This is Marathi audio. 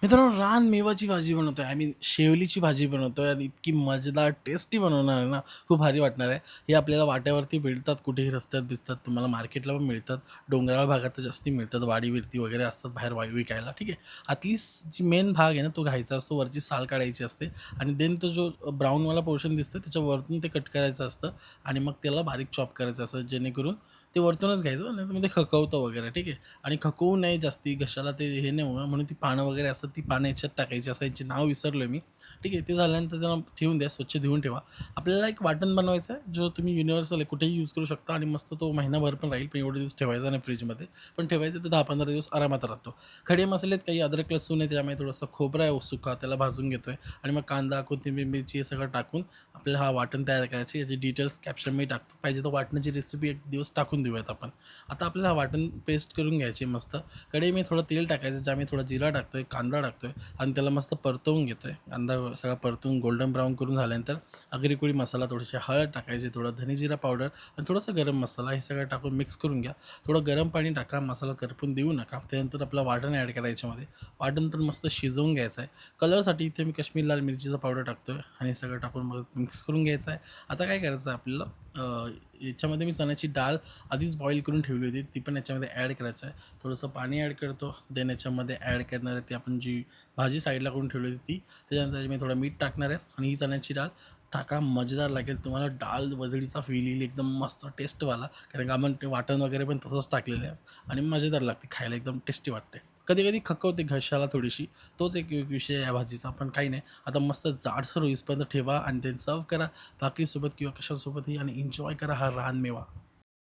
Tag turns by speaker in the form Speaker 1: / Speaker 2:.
Speaker 1: मित्रांनो, रानमेवाची भाजी बनवतोय. आय मीन शेवलीची भाजी बनवतोय आणि इतकी मजेदार टेस्टी बनवणार आहे ना, खूप भारी वाटणार आहे. हे आपल्याला वाट्यावरती मिळतात, कुठेही रस्त्यात-बिस्त्यात तुम्हाला मार्केटला पण मिळतात. डोंगराळ भागात तर जास्ती मिळतात. वाडी-विरती वगैरे असतात बाहेर विकायला, ठीक आहे. आतली जी मेन भाग आहे ना, तो घ्यायचा असतो. वरची साल काढायची असते आणि देन तो जो ब्राऊनवाला पोर्शन दिसतो त्याच्या वरतून ते कट करायचं असतं आणि मग त्याला बारीक चॉप करायचं असतं, जेणेकरून ते वरतूनच घ्यायचं आणि मग ते खकवतं वगैरे, ठीक आहे. आणि खकवू नये जास्ती, घशाला ते हे नाही होणार म्हणून ती पानं वगैरे असतात ती पानं याच्यात टाकायची असतात. यांचे नाव विसरलो मी. ठीक आहे. ते झाल्यानंतर त्यांना ठेवून द्या, स्वच्छ धुवून ठेवा. आपल्याला एक वाटण बनवायचं आहे, जो तुम्ही युनिव्हर्सल आहे, कुठेही यूज करू शकता आणि मस्त तो महिनाभर पण राहील. पण एवढे दिवस ठेवायचा नाही फ्रिजमध्ये. पण ठेवायचं तर 10-15 दिवस आरामात राहतो. खडे मसाले आहेत काही, अद्रक, लसूण आहे, त्याच्यामुळे थोडंसं खोबरं आहे सुका, त्याला भाजून घेतोय आणि मग कांदा, कोथिंबीर, मिरची हे सगळं टाकून आपल्याला हा वाटण तयार करायचे. याचे डिटेल्स कॅप्शनमध्ये टाकतो. पाहिजे तर वाटणाची रेसिपी एक दिवस टाकून देऊयात आपण. आता आपल्याला वाटण पेस्ट करून घ्यायची मस्त. कढईमध्ये थोडं तेल टाकायचं, ज्यामध्ये थोडा जिरा टाकतोय, कांदा टाकतोय आणि त्याला मस्त परतवून घेतोय. कांदा सगळा परतून गोल्डन ब्राऊन करून झाल्यानंतर आगरी-कोळी मसाला, थोडीशी हळद टाकायची, थोडं धने जिरा पावडर आणि थोडासा गरम मसाला हे सगळं टाकून मिक्स करून घ्या. थोडं गरम पाणी टाका, मसाला करपून देऊ नका. त्यानंतर आपलं वाटण ॲड करायचं याच्यामध्ये. वाटण तर मस्त शिजवून घ्यायचं आहे. कलरसाठी इथे मी काश्मीर लाल मिरचीचा पावडर टाकतोय आणि सगळं टाकून मग मिक्स करून घ्यायचं आहे. आता काय करायचं आहे आपल्याला, याच्यामध्ये मी चण्याची डाळ आधीच बॉईल करून ठेवली होती, ती पण याच्यामध्ये ॲड करायचं आहे. थोडंसं पाणी ॲड करतो, देन याच्यामध्ये ॲड करणार आहे ती आपण जी भाजी साईडला करून ठेवली होती ती. त्याच्यानंतर मी थोडं मीठ टाकणार आहे आणि ही चण्याची डाळ टाका, मजेदार लागेल तुम्हाला. डाळ वजडीचा फील येईल एकदम मस्त टेस्टवाला, कारण का आपण ते वाटण वगैरे पण तसंच टाकलेलं आहे आणि मजेदार लागते खायला, एकदम टेस्टी वाटते. कधी-कधी खकवते घशाला थोडीशी, तोच एक एक विषय आहे या भाजीचा, पण काही नाही. आता मस्त जाडसर होईपर्यंत ठेवा आणि ते सर्व्ह करा भाकरीसोबत किंवा कशासोबतही आणि एन्जॉय करा हा रानमेवा.